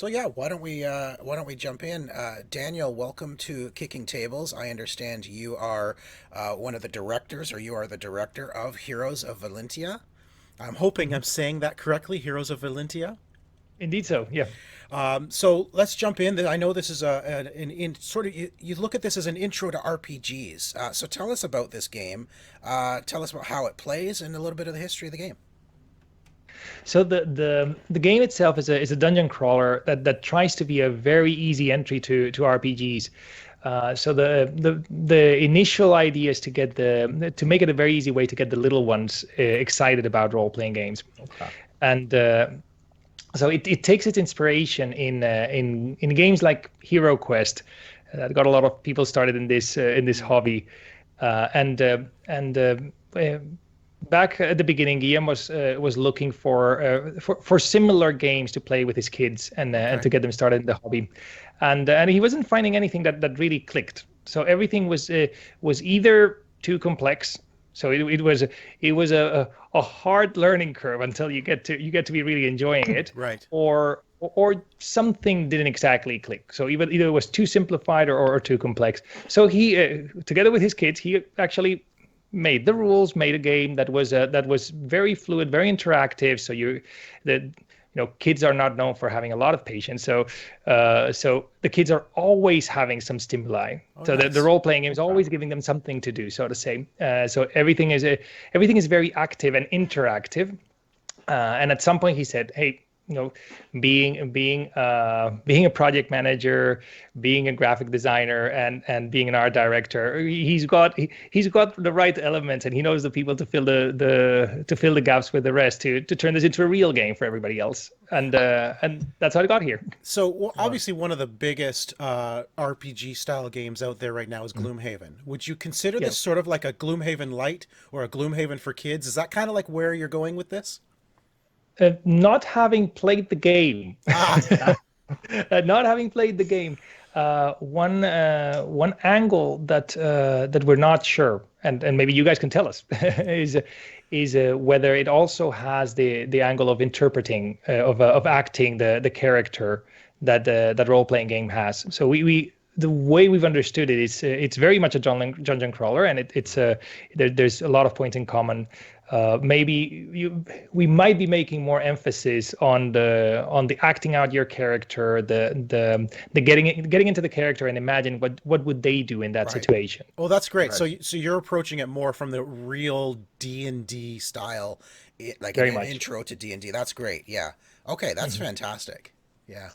So yeah, why don't we jump in? Daniel, welcome to Kicking Tables. I understand you are one of the directors, or you are the director of Heroes of Valintia. I'm hoping I'm Mhm. saying that correctly, Heroes of Valintia. Indeed, so yeah. So let's jump in. I know this is an in sort of you look at this as an intro to RPGs. So tell us about this game. Tell us about how it plays and a little bit of the history of the game. So the game itself is a dungeon crawler that tries to be a very easy entry to RPGs. So the initial idea is to make it a very easy way to get the little ones excited about role playing games, Okay. and so it takes its inspiration in games like Hero Quest that got a lot of people started in this hobby, and uh, back at the beginning, Guillaume was looking for similar games to play with his kids and Okay. to get them started in the hobby, and he wasn't finding anything that really clicked. So everything was either too complex. So it was a hard learning curve until you get to be really enjoying it, Right. or something didn't exactly click. So either it was too simplified or too complex. So he together with his kids, he actually made the rules, made a game that was very fluid, very interactive. So kids are not known for having a lot of patience. So the kids are always having some stimuli. Oh, So the nice. role playing game is Okay. always giving them something to do, so to say. So everything is very active and interactive. And at some point he said, "Hey, you know, being a project manager, being a graphic designer, and being an art director, he's got the right elements, and he knows the people to fill the gaps with the rest to turn this into a real game for everybody else." And that's how it got here. So well, Uh, obviously, one of the biggest RPG style games out there right now is Gloomhaven. Would you consider Yeah. this sort of like a Gloomhaven light or a Gloomhaven for kids? Is that kind of like where you're going with this? Not having played the game, Ah, not having played the game, one angle that we're not sure, and maybe you guys can tell us, is whether it also has the angle of interpreting of acting the character that role playing game has. So we the way we've understood it is it's very much a dungeon crawler, and there's a lot of points in common. Maybe we might be making more emphasis on the acting out your character, the getting into the character and imagine what would they do in that right. situation. Well, that's great. right. So you're approaching it more from the real D&D style, like Very an much. intro to D&D. That's great. Yeah. Okay, that's Mhm. fantastic. Yeah.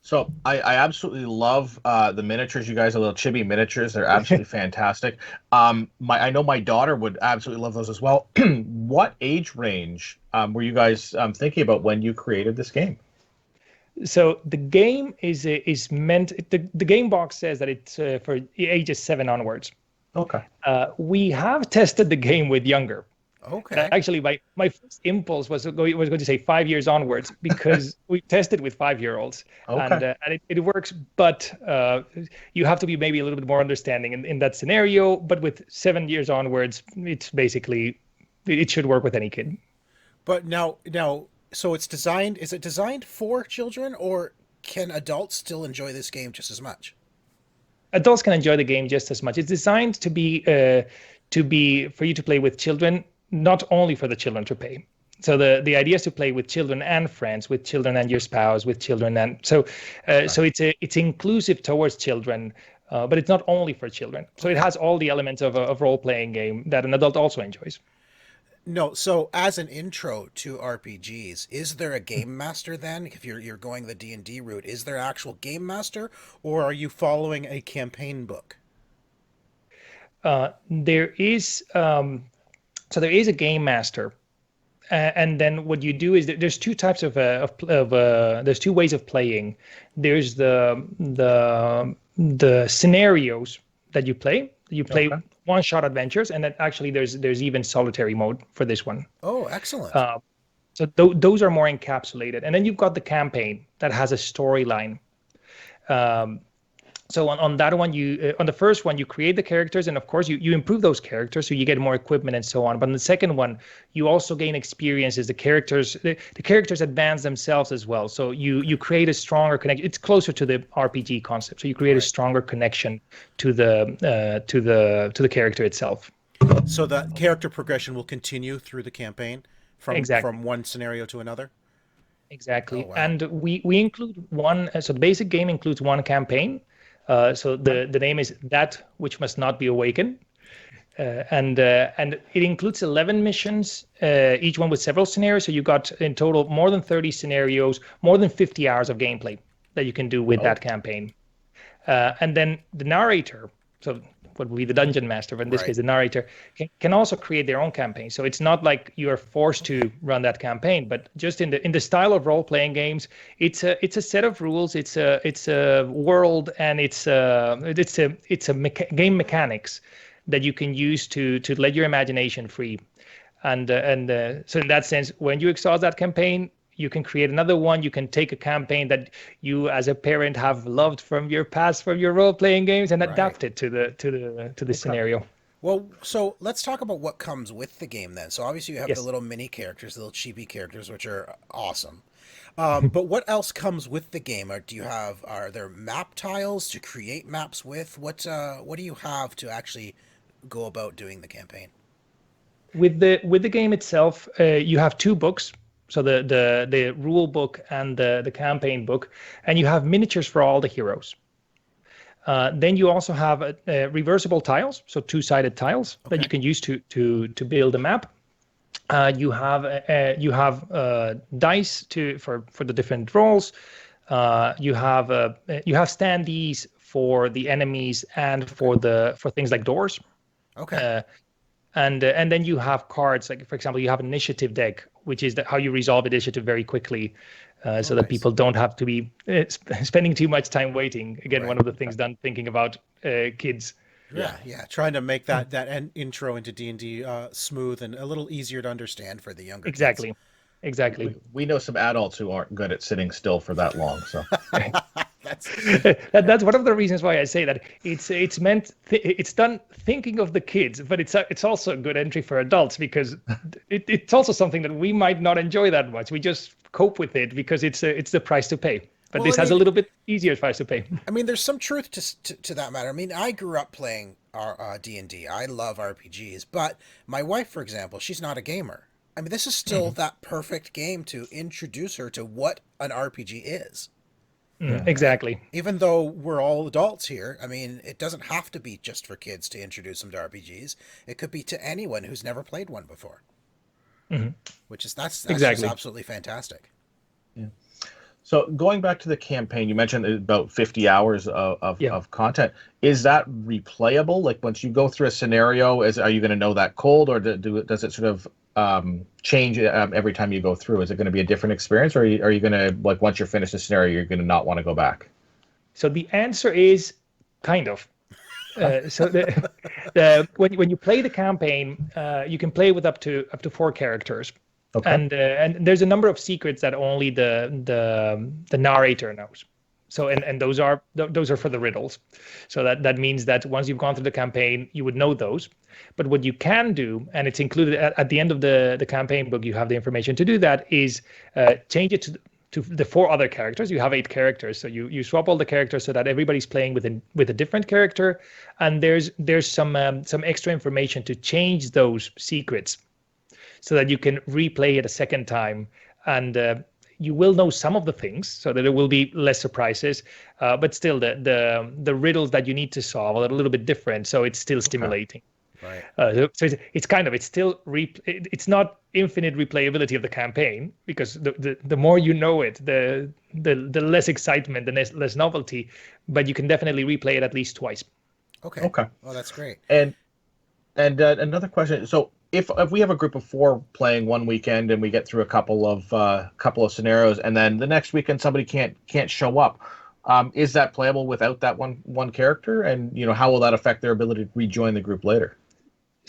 So I absolutely love the miniatures. You guys are little chibi miniatures. They're absolutely fantastic. I know my daughter would absolutely love those as well. What age range were you guys thinking about when you created this game? So the game is meant. The game box says that it's for ages 7 onwards. Okay. We have tested the game with younger. And Okay. actually, my first impulse was going to say 5 years onwards because we tested with 5-year-olds, Okay. and it works. But you have to be maybe a little bit more understanding in that scenario. But with 7 years onwards, it's basically it should work with any kid. But now, so it's designed. Is it designed for children, or can adults still enjoy this game just as much? Adults can enjoy the game just as much. It's designed to be for you to play with children, not only for the children to play. So the idea is to play with children and friends, with children and your spouse, with children, and so it's inclusive towards children, but it's not only for children. So it Okay. has all the elements of role playing game that an adult also enjoys. No, so as an intro to RPGs, is there a game master then? If you're going the D&D route, is there an actual game master, or are you following a campaign book? There is there is a game master, and then what you do is that there's two types there's two ways of playing. There's the scenarios that you play. You play Okay. one shot adventures, and then actually there's even solitary mode for this one. Oh, excellent. Uh, so those are more encapsulated, and then you've got the campaign that has a storyline. Um, So on that one, you on the first one, you create the characters, and of course you improve those characters, so you get more equipment and so on. But on the second one, you also gain experiences. The characters advance themselves as well. So you create a stronger connection. It's closer to the RPG concept. So you create a stronger connection to the character itself. So the character progression will continue through the campaign Exactly. from one scenario to another. Exactly. Oh, wow. And we include one. So the basic game includes one campaign. So the name is That Which Must Not Be Awakened. And it includes 11 missions, each one with several scenarios. So you got in total more than 30 scenarios, more than 50 hours of gameplay that you can do with that campaign. And then the narrator, so what would be the dungeon master, but in this case, the narrator can also create their own campaign. So it's not like you are forced to run that campaign, but just in the style of role-playing games, it's a set of rules, it's a world, and it's game mechanics that you can use to let your imagination free. And so in that sense, when you exhaust that campaign, you can create another one. You can take a campaign that you, as a parent, have loved from your past, from your role-playing games, and adapt it to the scenario. Well, so let's talk about what comes with the game then. So obviously you have Yes. the little mini characters, the little chibi characters, which are awesome. But what else comes with the game? Are there map tiles to create maps with? What do you have to actually go about doing the campaign? With the game itself, you have two books. So the rule book and the campaign book, and you have miniatures for all the heroes. Then you also have reversible tiles, so two-sided tiles that you can use to build a map. You have dice for the different roles. You have standees for the enemies and for things like doors. Okay. And then you have cards, like for example, you have an initiative deck, which is how you resolve initiative very quickly, so that people don't have to be spending too much time waiting. Again, one of the things done thinking about kids. Yeah. Trying to make that intro into D&D smooth and a little easier to understand for the younger Exactly. kids. Exactly. We know some adults who aren't good at sitting still for that long. So That's one of the reasons why I say that it's done thinking of the kids, but it's also a good entry for adults, because it's also something that we might not enjoy that much. We just cope with it because it's the price to pay. But this has a little bit easier price to pay. I mean, there's some truth to that matter. I mean, I grew up playing D&D. I love RPGs, but my wife, for example, she's not a gamer. I mean, this is still that perfect game to introduce her to what an RPG is. Exactly. Even though we're all adults here, I mean, it doesn't have to be just for kids to introduce them to RPGs. It could be to anyone who's never played one before. Which is that's just absolutely fantastic. Yeah. So going back to the campaign, you mentioned about 50 hours of content. Is that replayable? Like once you go through a scenario, are you going to know that cold, or does it sort of change every time you go through? Is it going to be a different experience, or are you going to, like, once you're finished the scenario, you're going to not want to go back? So the answer is kind of. So when you play the campaign, you can play with up to 4 characters. Okay. And there's a number of secrets that only the narrator knows. So and those are for the riddles. So that means that once you've gone through the campaign, you would know those. But what you can do, and it's included at the end of the campaign book, you have the information to do that, is change it to the 4 other characters. You have 8 characters, so you swap all the characters so that everybody's playing with a different character, and there's some extra information to change those secrets, so that you can replay it a second time, and you will know some of the things, so that there will be less surprises, but still the riddles that you need to solve are a little bit different, so it's still stimulating. Right. So it's still it's not infinite replayability of the campaign, because the more you know it, the less excitement, the less novelty, but you can definitely replay it at least twice. Okay. Oh, that's great. And another question. So if we have a group of 4 playing one weekend and we get through a couple of scenarios, and then the next weekend somebody can't show up, is that playable without that one character? And how will that affect their ability to rejoin the group later?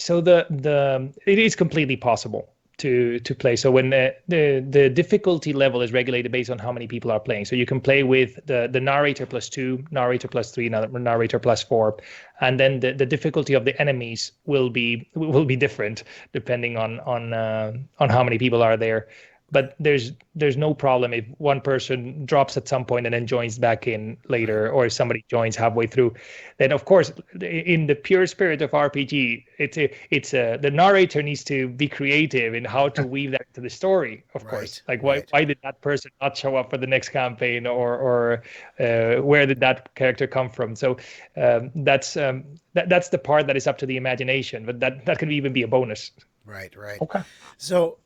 So it is completely possible to play. So when the difficulty level is regulated based on how many people are playing. So you can play with the narrator +2, narrator +3, narrator +4, and then the difficulty of the enemies will be different depending on how many people are there. But there's no problem if one person drops at some point and then joins back in later, or if somebody joins halfway through. Then of course, in the pure spirit of RPG, the narrator needs to be creative in how to weave that into the story. Of course, like why did that person not show up for the next campaign, or where did that character come from? So that's the part that is up to the imagination, but that can even be a bonus. Right. Okay. So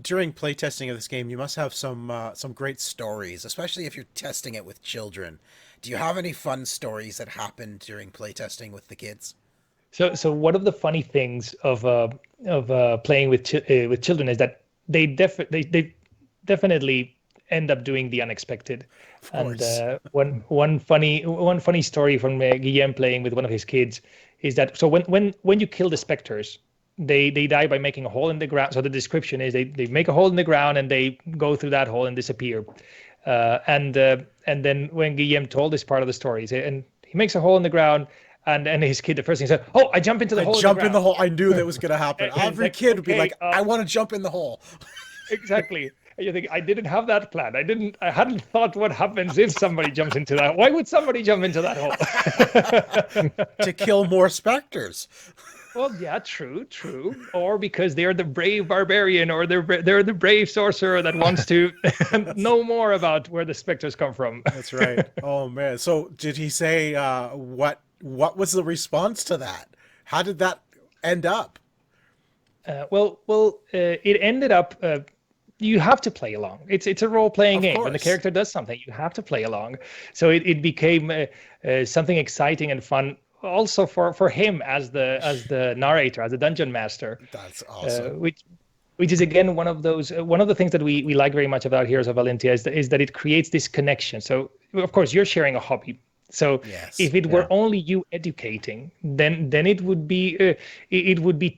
during playtesting of this game, you must have some great Stories, especially if you're testing it with children. Do you have any fun stories that happened during playtesting with the kids? So one of the funny things of playing with children is that they definitely end up doing the unexpected. Of course. And one funny story from Guillaume playing with one of his kids is that when you kill the specters, they die by making a hole in the ground. So the description is they make a hole in the ground and they go through that hole and disappear. And then when Guillaume told this part of the story, and he makes a hole in the ground, and his kid, the first thing he said, "Oh, I jump into the hole." Jump in the hole. I knew that was going to happen. Every kid would be like, "I want to jump in the hole." Exactly. And you think, I didn't have that plan. I hadn't thought what happens if somebody jumps into that. Why would somebody jump into that hole? To kill more specters. Well, yeah, true. Or because they're the brave barbarian, or they're the brave sorcerer that wants to know more about where the specters come from. That's right. Oh man. So did he say what was the response to that? How did that end up? It ended up. You have to play along. It's a role-playing game. When the character does something, you have to play along. So it became something exciting and fun. Also for him as the narrator, as the dungeon master. That's awesome. Which is again one of the things that we like very much about Heroes of Valintia is that it creates this connection. So of course you're sharing a hobby. So if it were only you educating, then it would be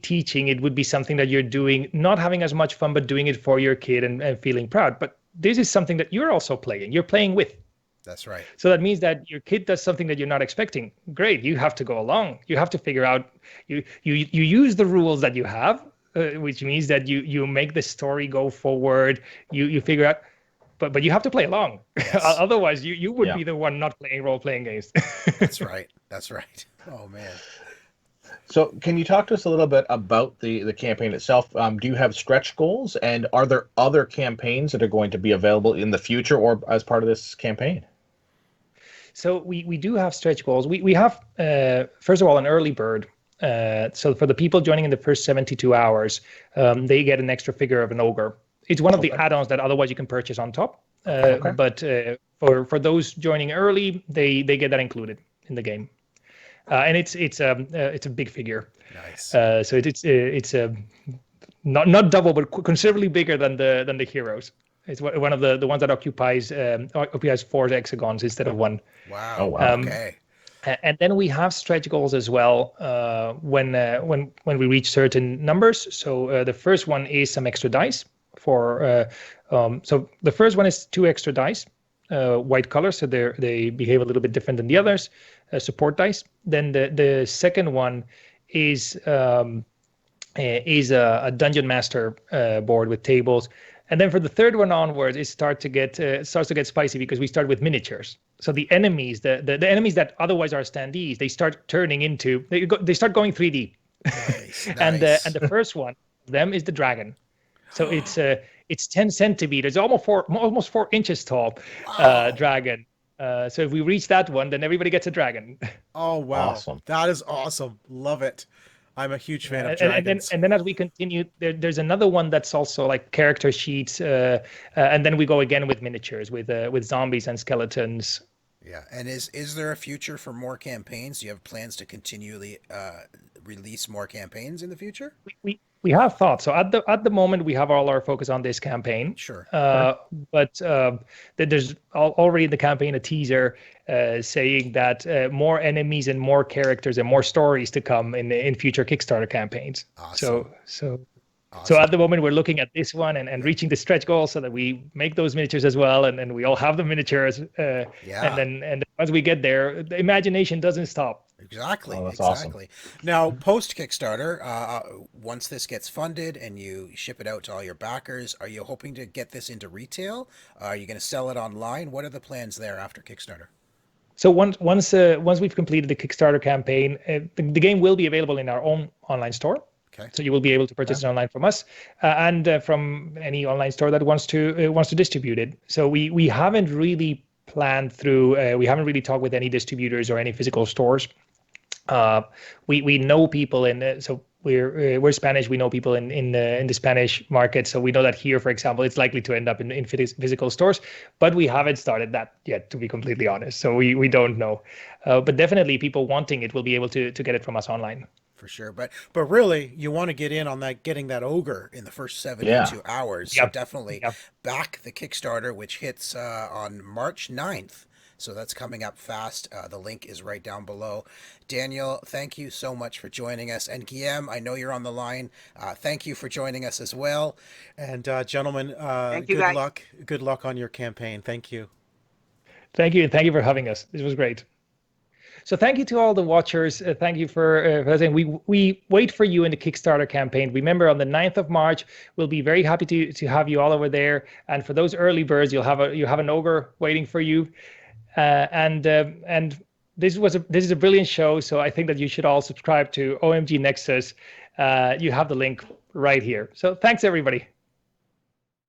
teaching. It would be something that you're doing, not having as much fun, but doing it for your kid and feeling proud. But this is something that you're also playing. You're playing with. That's right. So that means that your kid does something that you're not expecting. Great, you have to go along. You have to figure out. You use the rules that you have, which means that you make the story go forward. You figure out, but you have to play along. Yes. Otherwise, you would be the one not playing role-playing games. That's right. Oh man. So can you talk to us a little bit about the campaign itself? Do you have stretch goals, and are there other campaigns that are going to be available in the future or as part of this campaign? So we do have stretch goals. We have, first of all, an early bird. So for the people joining in the first 72 hours, they get an extra figure of an ogre. It's one of the add-ons that otherwise you can purchase on top. But for those joining early, they get that included in the game. And it's a big figure. Nice. So it's not double, but considerably bigger than the heroes. It's one of the ones that occupies 4 hexagons instead of 1. Wow. Oh, wow. Okay. And then we have stretch goals as well when we reach certain numbers. So the first one is some extra dice for. So the first one is 2 extra dice, white color, so they behave a little bit different than the others. Support dice. Then the second one is a dungeon master board with tables. And then for the third one onwards, it starts to get spicy because we start with miniatures. So the enemies, the enemies that otherwise are standees, they start turning into they start going 3D. Nice. and the first one of them is the dragon. So it's 10 centimeters, almost 4 inches tall. Wow. Dragon. So if we reach that one, then everybody gets a dragon. Oh wow, Awesome. That is awesome. Love it. I'm a huge fan of dragons. And then as we continue, there's another one that's also like character sheets, and then we go again with miniatures, with zombies and skeletons. Yeah, and is there a future for more campaigns? Do you have plans to continually release more campaigns in the future? We have thoughts. So at the moment, we have all our focus on this campaign. Sure. But there's already in the campaign a teaser saying that more enemies and more characters and more stories to come in future Kickstarter campaigns. Awesome. So So Awesome. at the moment, we're looking at this one and reaching the stretch goal so that we make those miniatures as well, and we all have the miniatures. Yeah. And once we get there, the imagination doesn't stop. Exactly. Oh, that's awesome. Exactly. Now, post Kickstarter, once this gets funded and you ship it out to all your backers, are you hoping to get this into retail? Are you going to sell it online? What are the plans there after Kickstarter? So once we've completed the Kickstarter campaign, the game will be available in our own online store. Okay. So you will be able to purchase it online from us and from any online store that wants to distribute it. So we haven't really planned through. We haven't really talked with any distributors or any physical stores. We know people so we're Spanish. We know people in the Spanish market, so we know that here, for example, it's likely to end up in physical stores. But we haven't started that yet, to be completely honest. So we don't know. But definitely, people wanting it will be able to get it from us online. For sure, but really, you want to get in on that, getting that ogre in the first 72 hours. So Yep. definitely Yep. back the Kickstarter, which hits on March 9th. So that's coming up fast. The link is right down below. Daniel, thank you so much for joining us. And Guillaume, I know you're on the line. Thank you for joining us as well. And gentlemen, Thank you, good guys. luck. Good luck on your campaign. Thank you. Thank you, and thank you for having us. This was great. So thank you to all the watchers. Thank you for listening. We wait for you in the Kickstarter campaign. Remember, on the 9th of March, we'll be very happy to have you all over there. And for those early birds, you have an ogre waiting for you. And this is a brilliant show. So I think that you should all subscribe to OMG Nexus. You have the link right here. So thanks, everybody.